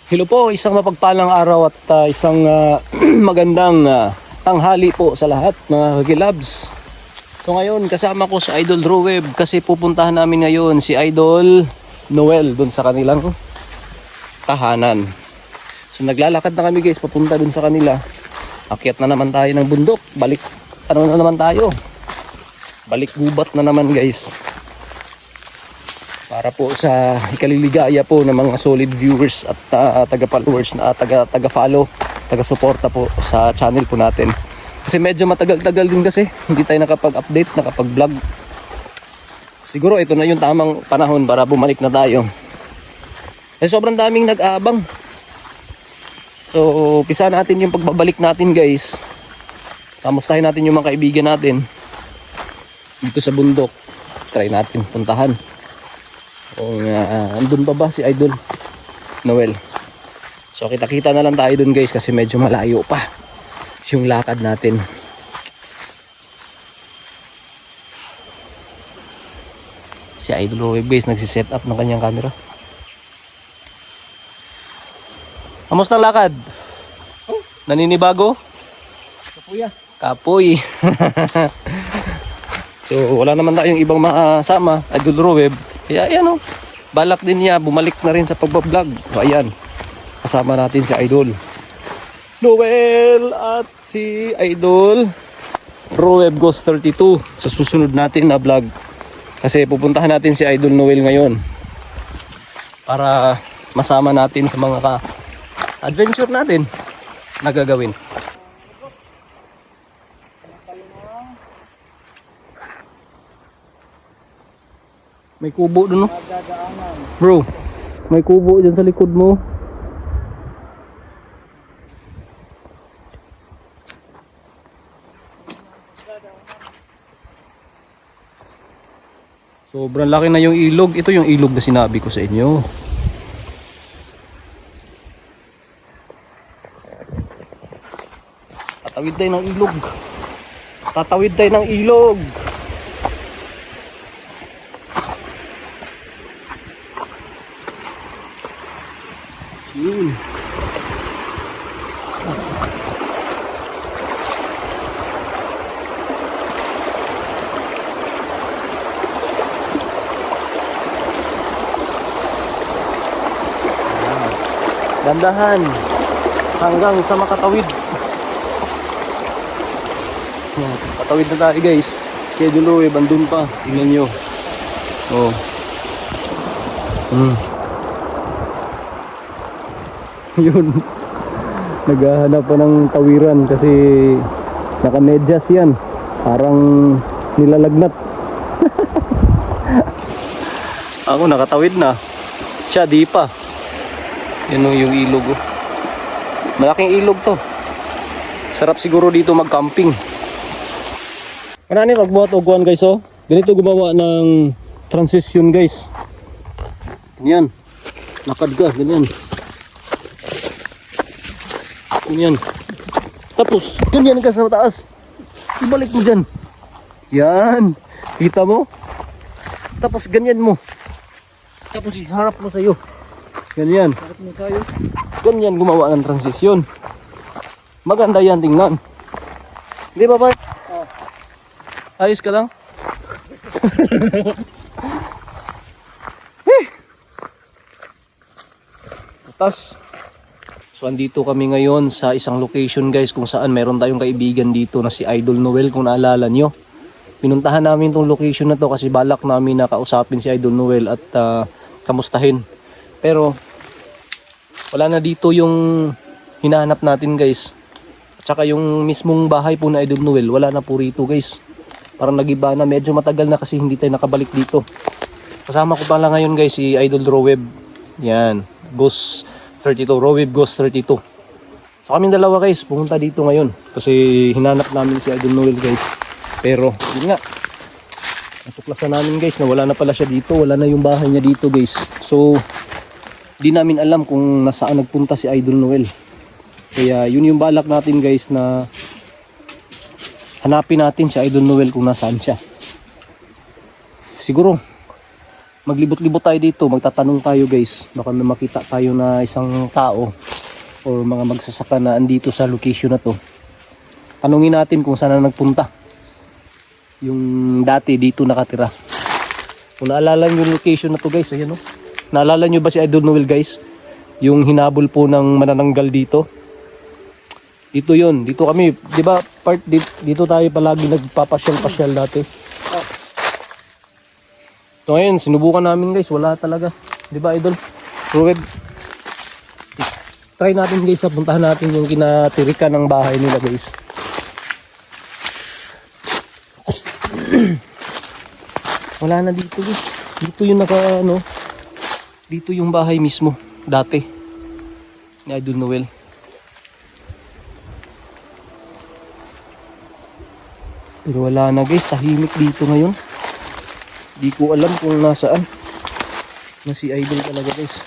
Hello po, isang mapagpalang araw at isang magandang tanghali po sa lahat mga Kagilabs. So ngayon kasama ko si Idol Roweb kasi pupuntahan namin ngayon si Idol Noel dun sa kanilang tahanan. So naglalakad na kami guys papunta dun sa kanila. Akyat na naman tayo ng bundok, balik ano na naman tayo. Balik gubat na naman guys. Para po sa ikaliligaya po ng mga solid viewers at taga-followers na taga-follow, taga-suporta po sa channel po natin. Kasi medyo matagal-tagal din kasi hindi tayo nakapag-update, nakapag-vlog. Siguro ito na yung tamang panahon para bumalik na tayo. Eh sobrang daming nag-aabang. So, pisa natin yung pagbabalik natin guys. Kamustahin natin yung mga kaibigan natin dito sa bundok. Try natin puntahan. Kung andun pa ba si Idol Noel. So kita-kita na lang tayo dun guys kasi medyo malayo pa yung lakad natin. Si Idol Noel guys nagsiset up ng kanyang camera. Kamusta ang lakad? Oh. Naninibago? Kapuya. Kapoy. So wala naman tayong ibang makasama Idol Roweb. Kaya ayan o, balak din niya, bumalik na rin sa pagbablog. So ayan, kasama natin si Idol Noel at si Idol Roweb Ghost 32 sa susunod natin na vlog. Kasi pupuntahan natin si Idol Noel ngayon para masama natin sa mga adventure natin na gagawin. May kubo doon no? Bro, may kubo dyan sa likod mo. Sobrang laki na yung ilog. Ito yung ilog na sinabi ko sa inyo. Tatawid tayo ng ilog. Tatawid tayo ng ilog. Yun. Dandahan hanggang sa makatawid. Patawid na tayo guys. Schedule eh, bandun pa. Tingnan nyo. Oh. Yun. Naghahanap pa ng tawiran kasi naka-medyas yan. Parang nilalagnat. Ako nakatawid na. Siya di pa. Yan yung ilog oh. Malaking ilog to. Sarap siguro dito mag-camping. Kanani magbuhat og kuan guys oh. Ganito gumawa ng transition guys. Yan. Lakad ka ganyan. Ganyan. Tapos, ganyan ka sa taas. Ibalik mo dyan. Yan. Kita mo? Tapos, ganyan mo. Tapos, iharap mo sa'yo. Ganyan. Harap mo sa'yo. Ganyan gumawa ng transisyon. Maganda yan tingnan. Hindi ba ba? Oh. Ayos ka lang? Tapos, so andito kami ngayon sa isang location guys kung saan meron tayong kaibigan dito na si Idol Noel kung naalala nyo. Pinuntahan namin tong location na to kasi balak namin na kausapin si Idol Noel at kamustahin. Pero wala na dito yung hinahanap natin guys. At saka yung mismong bahay po na Idol Noel wala na po rito guys. Parang nagiba na, medyo matagal na kasi hindi tayo nakabalik dito. Kasama ko pala ngayon guys si Idol Roweb. Yan, Ghost 32, Roweb Ghost 32. So kaming dalawa guys, pumunta dito ngayon kasi hinanap namin si Idol Noel guys. Pero yun nga, natuklasan namin guys na wala na pala siya dito, wala na yung bahay niya dito guys. So di namin alam kung nasaan nagpunta si Idol Noel. Kaya yun yung balak natin guys na hanapin natin si Idol Noel kung nasaan siya. Siguro Maglibot-libot tayo dito, magtatanong tayo guys. Baka may makita tayo na isang tao o mga magsasaka na andito sa location na to. Tanungin natin kung saan na nagpunta. Yung dati dito nakatira. Kung naalala nyo yung location na to guys, ayan o. Naalala nyo ba si Idol Noel guys? Yung hinabol po ng manananggal dito. Dito yun, dito kami, di ba dito tayo palagi nagpapasyal-pasyal dati. So ngayon, sinubukan namin guys, wala talaga. Di ba Idol? Ruweb, try natin guys, puntahan natin yung kinatirikan ng bahay nila guys. Wala na dito guys. Dito yung dito yung bahay mismo dati ni Idol Noel. Pero wala na guys, tahimik dito ngayon. Di ko alam kung nasaan na si Idol talaga guys.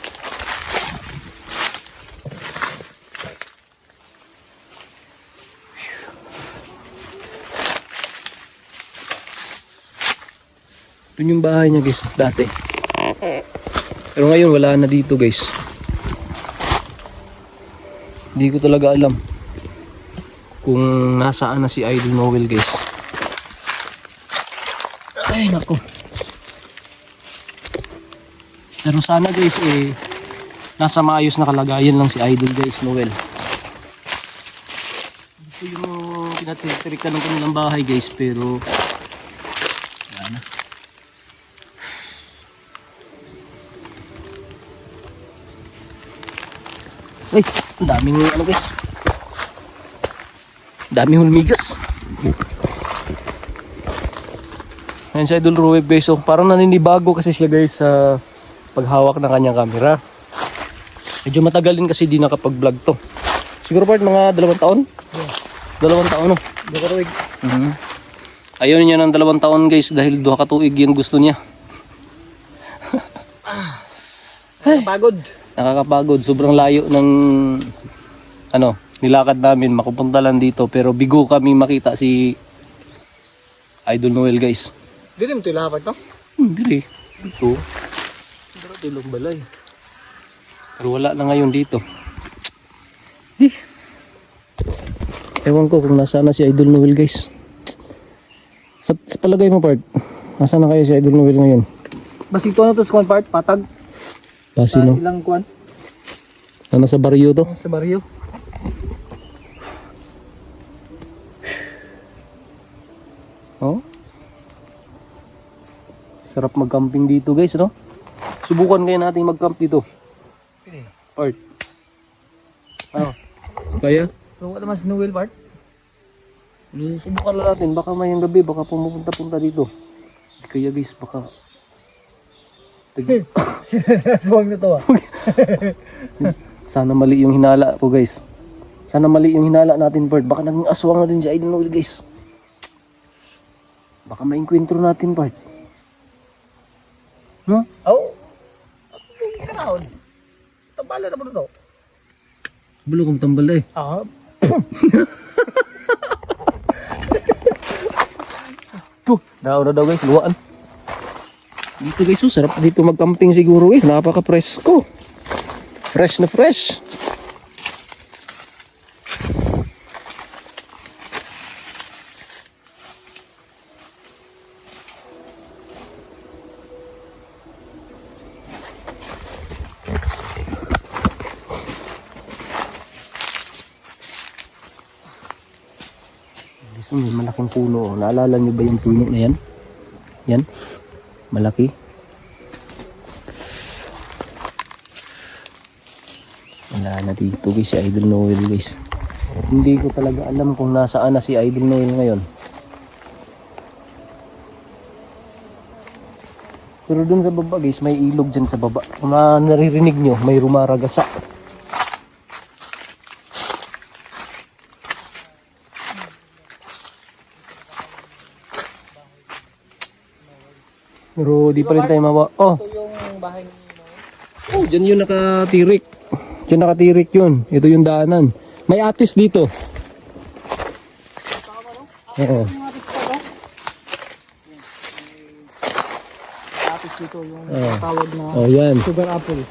Ito yung bahay niya guys dati. Pero ngayon wala na dito guys. Hindi ko talaga alam kung nasaan na si Idol Noel guys. Ay nako. Pero sana guys nasa maayos na kalagayan lang si Idol guys Noel. Ito yung pinatitirikan ng kanilang bahay guys, pero wala na. Ay, ang daming guys. Daming hulmigas. Ayan si Idol Ruweb guys. So, parang naninibago kasi siya guys sa paghawak ng kanyang camera. Medyo matagal din kasi di nakapag-vlog to. Siguro part mga 2 taon? Yeah. 2 taon no? 2 katuig. Ayaw niya ng 2 taon guys dahil 2 katuig yung gusto niya. Nakakapagod. Nakakapagod. Sobrang layo ng nilakad namin. Makupunta lang dito. Pero bigo kami makita si Idol Noel guys. Dili mo ito ilapad to? Dili. Dito. Pero tilong balay. Pero wala na ngayon dito. Ewan ko kung nasaan na si Idol Noel guys. Sa palagay mo part, nasaan na kayo si Idol Noel ngayon? Basito na to sa part, patag. Pasino? Ilang kuan? Nasa baryo to? Sa baryo. Oh? Sarap mag-camping dito guys, no? Subukan kaya natin mag-camp dito. Part. Ano? Kaya? So, wala naman si Noel part? Subukan lang natin. Baka mayang gabi, baka pumupunta-punta dito. Kaya guys, baka... Suwag na to ah. Sana mali yung hinala ko guys. Sana mali yung hinala natin part. Baka naging aswang na din si Idol Noel guys. Baka ma-encuentro natin part. No? Oh. Kanahon. Tambala na po na to. Bulo kong tambal eh. Ah. Puh, nauna daw guys, luwaan. Dito guys, sarap dito mag-camping siguro guys. Napaka-presko. Fresh na fresh. May malaking puno. Naalala nyo ba yung puno na yan? Yan. Malaki. Wala na dito guys si Idol Noel guys. Hindi ko talaga alam kung nasaan na si Idol Noel ngayon. Pero dun sa baba guys, may ilog dyan sa baba. Kung naririnig nyo, may rumaragasa. Pero di pa rin tayo mawa. Oh. Ito yung bahay ni Noel. Oh, dyan yun nakatirik. Dyan nakatirik yun. Ito yung daanan. May atis dito. Oo. Atis dito yung Oh. tawag na Oh, yan. sugar apple.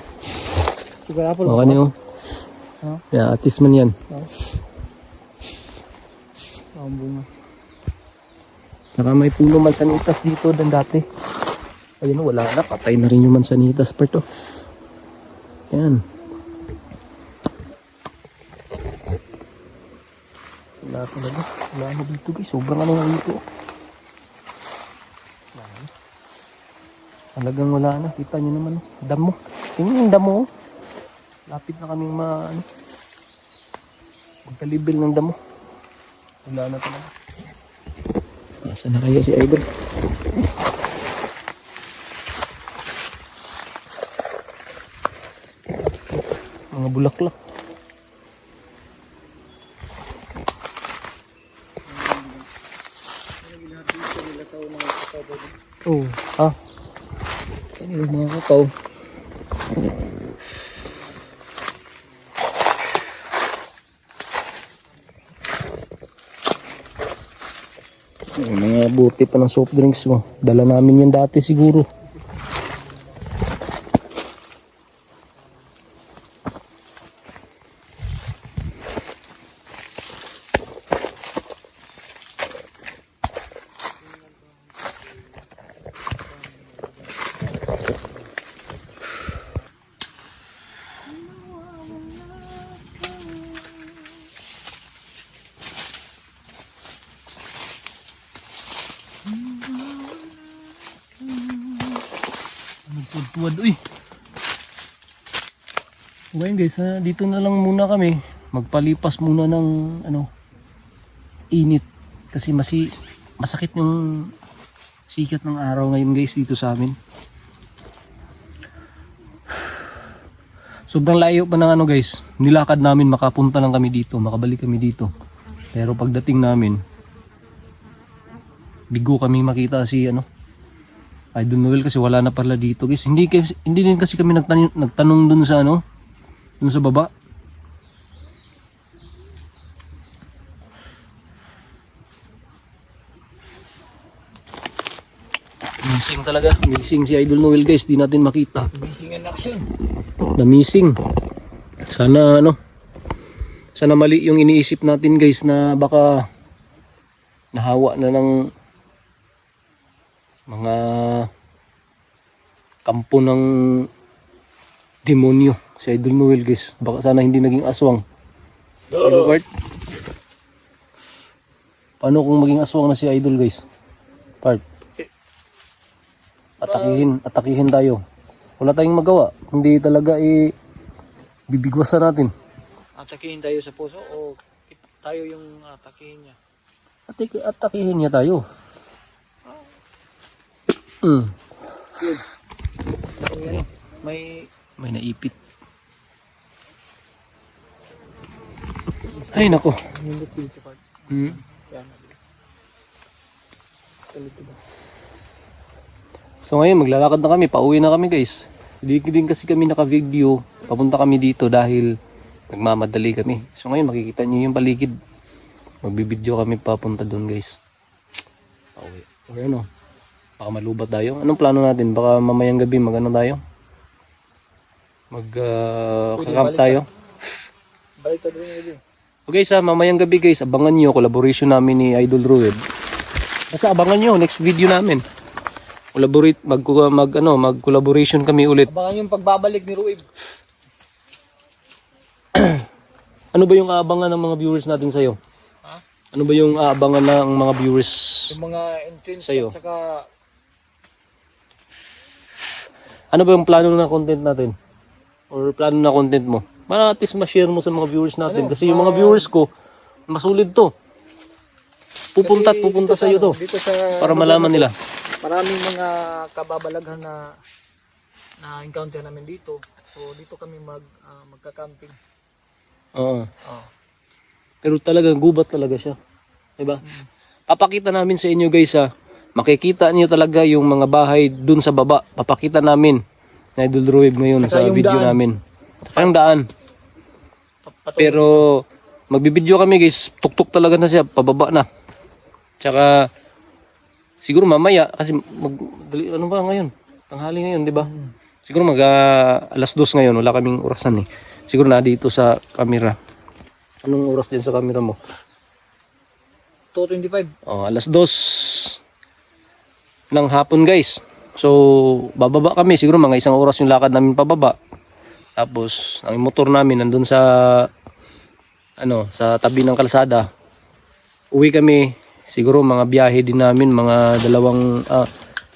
Sugar apple. O, ano yun? Ha? Yeah, atis man yan. Ang bunga. Saka may puno mansanitas dito dan dati. Ayun, wala na. Patay na rin yung mansanitas part to. Yan. Wala talaga. Wala na dito guys. Sobrang ano na dito. Talagang wala na. Kita nyo naman. Damo. Tingnan yung damo. Lapit na kaming magkalibel ng damo. Wala na talaga. Nasaan na kaya si Idol? Mga bulaklak. Oh, ha? Ano yung mga kakao? Yung mga buti pa ng soft drinks mo. Dala namin yan dati siguro. Nagtuwad, uy. Okay guys, dito na lang muna kami. Magpalipas muna ng init. Kasi masakit yung sikat ng araw ngayon guys dito sa amin. Sobrang layo pa ng guys. Nilakad namin makapunta lang kami dito. Makabalik kami dito. Pero pagdating namin, bigo kami makita si Idol Noel kasi wala na pala dito guys. Hindi din kasi kami nagtanong dun sa dun sa baba. Missing talaga. Missing si Idol Noel guys. Di natin makita. Missing in action. Na missing. Sana mali yung iniisip natin guys na baka nahawa na ng mga kampo ng demonyo si Idol Noel guys. Baka sana hindi naging aswang. Hello Bart. Paano kung maging aswang na si Idol guys? Part. Atakihin tayo. Wala tayong magawa. Hindi talaga bibigwasan natin. Atakihin tayo sa puso o tayo yung atakihin niya? Atakihin niya tayo. Good. May naipit. Ay nako. nindot dito pa. Yan. So ngayon maglalakad na kami, pauwi na kami guys. Hindi din kasi kami naka-video, papunta kami dito dahil nagmamadali kami. So ngayon makikita niyo yung paligid. Magbibideo kami papunta doon guys. Pauwi. Okay ano? Baka malubat tayo. Anong plano natin? Baka mamayang gabi magano tayo? Mag-camp tayo. Balik ka doon yun. Okay sa mamayang gabi guys, abangan nyo collaboration namin ni Idol Rued. Basta abangan nyo next video namin. Mag-collaboration kami ulit. Abangan yung pagbabalik ni Ruib. Ano ba yung aabangan ng mga viewers natin sa'yo? Ha? Ano ba yung aabangan ng mga viewers? Yung mga entrance Sa'yo. at saka Ano ba yung plano na content natin? Or plano na content mo? Para at least ma-share mo sa mga viewers natin. Kasi yung mga viewers ko, masulid to. Pupunta at pupunta dito sa'yo to. Dito sa Para malaman nila. maraming mga kababalaghan na encounter namin dito. So dito kami magka-camping. Oo. Pero talaga, gubat talaga siya. Diba? Papakita namin sa inyo guys makikita niyo talaga yung mga bahay dun sa baba. Papakita namin na Idol Ruib ngayon Saka sa yung video daan. namin. Saka yung daan. Pero magbibideo kami guys, tuktok talaga na siya, pababa na. Tsaka siguro mamaya kasi ano ba ngayon? Tanghali ngayon, di ba? Siguro alas 2 ngayon, wala kaming orasan eh. Siguro na dito sa camera. Anong oras din sa camera mo? 2:25. Oh, alas 2 ng hapon guys. So, bababa kami. Siguro mga isang oras yung lakad namin pababa. Tapos, ang motor namin nandun sa sa tabi ng kalsada. Uwi kami. Siguro mga biyahe din namin, mga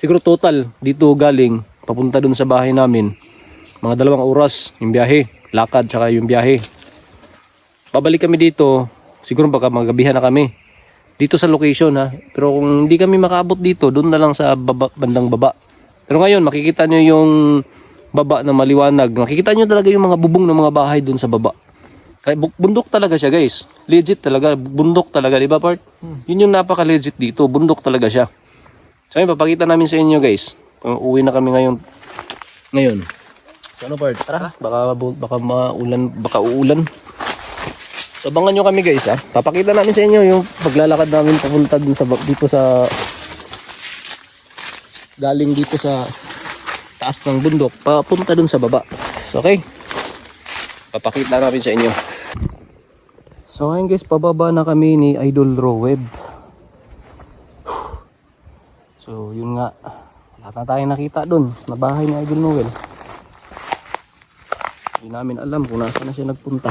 siguro total dito galing papunta dun sa bahay namin. Mga 2 oras yung biyahe, lakad tsaka yung biyahe. Babalik kami dito, siguro baka magabihan na kami. Dito sa location ha. Pero kung hindi kami makaabot dito, doon na lang sa bandang baba. Pero ngayon, makikita nyo yung baba na maliwanag. Makikita nyo talaga yung mga bubong ng mga bahay doon sa baba. Kaya bundok talaga siya guys. Legit talaga. Bundok talaga. Diba part? Yun yung napaka-legit dito. Bundok talaga siya. So ngayon, papakita namin sa inyo guys. Uwi na kami ngayon. So ano part? Tara. Baka maulan. Baka uulan. So abangan nyo kami guys ha. Papakita namin sa inyo yung paglalakad namin papunta dun galing dito sa taas ng bundok papunta dun sa baba. So okay. Papakita namin sa inyo. So ngayon guys, pababa na kami ni Idol Roweb. So yun nga, wala na tayong nakita dun na bahay ni Idol Noel. Hindi namin alam kung nasa na siya nagpunta.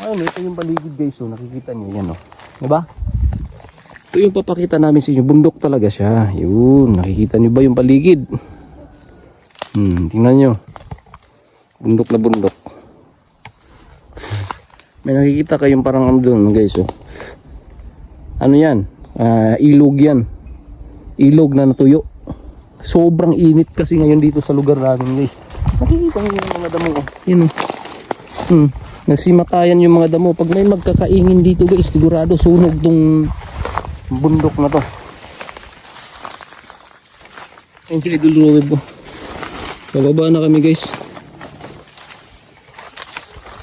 Ayun, ito yung paligid guys, so nakikita nyo yan diba? Ito yung papakita namin sa inyo, bundok talaga siya. Yun, nakikita nyo ba yung paligid? Tingnan nyo. Bundok na bundok. May nakikita kayong parang doon guys Ano yan? Ilog yan. Ilog na natuyo. Sobrang init kasi ngayon dito sa lugar namin guys. Nakikita nyo yung mga damo Yan Nagsimatayan yung mga damo. Pag may magkakaingin dito guys, sigurado sunog tong bundok na to. Ayun sila dulurib po. Bababa na kami guys.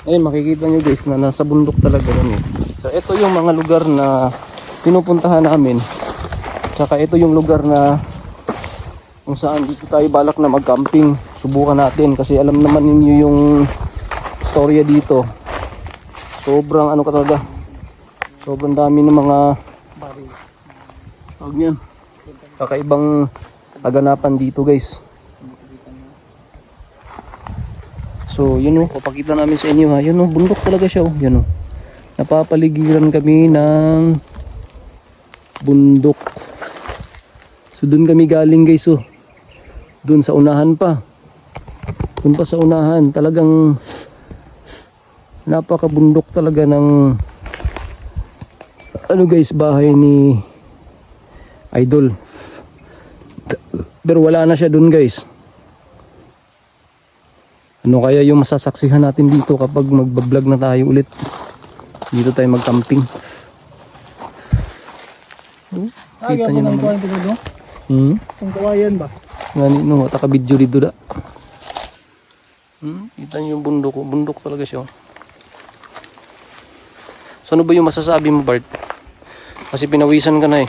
Ayun, makikita nyo guys na nasa bundok talaga kami. So ito yung mga lugar na pinupuntahan namin. Tsaka ito yung lugar na kung saan dito tayo balak na mag-camping. Subukan natin kasi alam naman ninyo yung storya dito. Sobrang talaga. Sobrang dami ng mga kakaibang kaganapan dito guys. So yun papakita namin sa inyo ha. Yun bundok talaga siya Yan napapaligiran kami ng bundok. So dun kami galing guys dun sa unahan pa. Dun pa sa unahan talagang napakabundok talaga ng guys, bahay ni Idol. Pero wala na siya dun guys. Ano kaya yung masasaksihan natin dito kapag magbablog na tayo ulit? Dito tayo mag-camping. Kita nyo naman. Kung kawayan ba? Ngani taka-video dito da. Kita nyo yung bundok. Bundok talaga siya. So ano ba yung masasabi mo Bart? Kasi pinawisan ka na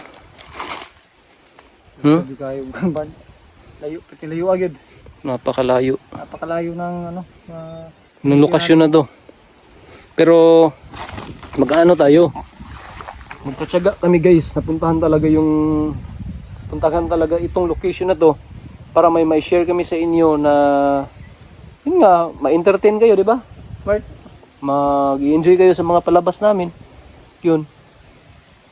Hindi kayo layo, pati layo agad. Napakalayo. Napakalayo ng ng lokasyon na to. Pero mag-ano tayo? Magkatsaga kami guys. Puntahan talaga itong location na to para may share kami sa inyo na yun nga, ma-entertain kayo, di ba? Bart? Mag-i-enjoy kayo sa mga palabas namin. Yun.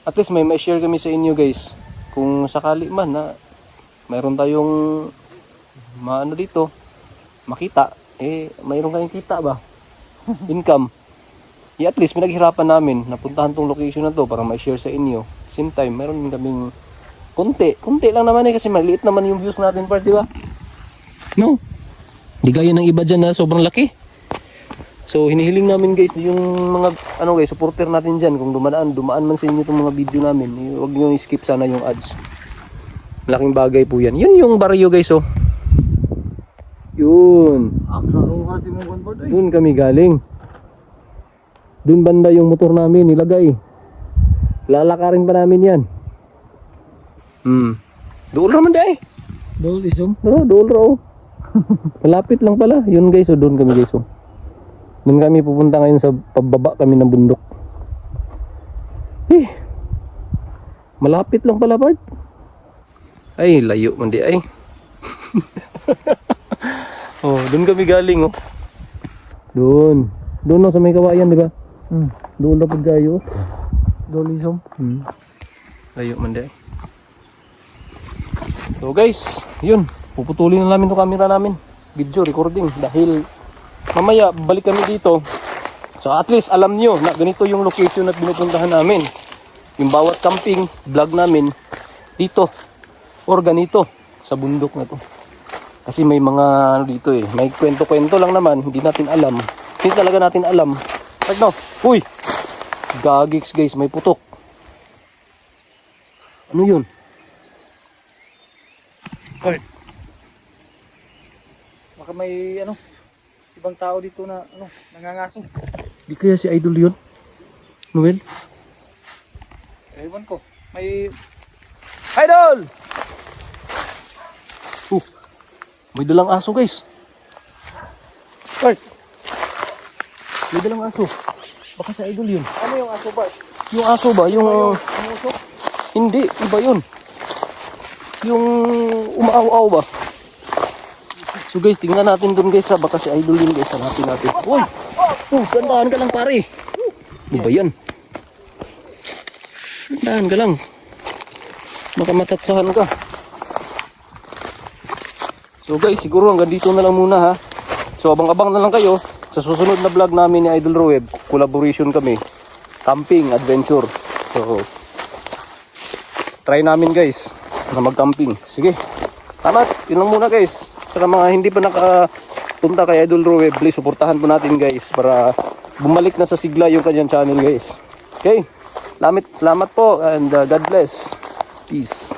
At least may share kami sa inyo guys. Kung sakali man na mayroon tayong dito makita, mayroon kayong kita ba? Income. At least pinaghirapan namin napuntahan tong location na to para ma-share sa inyo. Same time, mayroon din kaming konti lang naman kasi maliit naman yung views natin part, di ba? No? Di gaya ng iba dyan na sobrang laki. So hinihiling namin guys yung mga guys, supporter natin dyan. Kung dumaan man sa inyo itong mga video namin, huwag nyo skip sana yung ads. Malaking bagay po yan. Yun yung baryo guys Yun. Doon kami galing. Doon banda yung motor namin nilagay. Lalakarin pa namin yan. Doon naman dahil. Dol isong. Doon raw. Malapit lang pala. Yun guys, doon kami guys. Doon kami pupunta ngayon sa pababa kami ng bundok. Malapit lang pala, Bart. Ay, layo man di ay. Doon kami galing Doon. Doon sa may kawayan, di ba? Doon na pagkayo. Dol isong. Layo man di ay. So guys, yun. Puputulin na namin 'tong camera namin. Video recording dahil mamaya balik kami dito. So at least alam nyo na ganito yung location na pinupuntahan namin. Yung bawat camping vlog namin dito or ganito sa bundok na to. Kasi may mga ano dito may kwento-kwento lang naman, hindi natin alam. Hindi talaga natin alam. Right now, uy! Gagiks guys, may putok. Ano yun? Bart. Baka may ibang tao dito na nangangaso. Di kaya si Idol yun? Noel? Ewan ko. May Idol! May dalang aso guys. Bart, May dalang aso. Baka si Idol yun. ano yung aso, Bart? Yung aso ba? Yung... Yung usok? Hindi, iba yun. Yung umaaw-aw ba? So guys, tingnan natin dun guys baka si Idol yun guys. Hanapin natin. Uy! Gandahan ka lang pare. Ano ba yan? Gandahan ka lang. Baka matatsahan ka. So guys, siguro hanggang dito na lang muna ha. So abang-abang na lang kayo sa susunod na vlog namin ni Idol Roeb. Collaboration kami. Camping, adventure. So, try namin guys na mag-camping. Sige. Tama, yun lang muna guys. Sa mga hindi pa nakapunta kay Idol Roeb, please suportahan po natin guys para bumalik na sa sigla yung kanyang channel guys. Okay. Salamat po and God bless. Peace.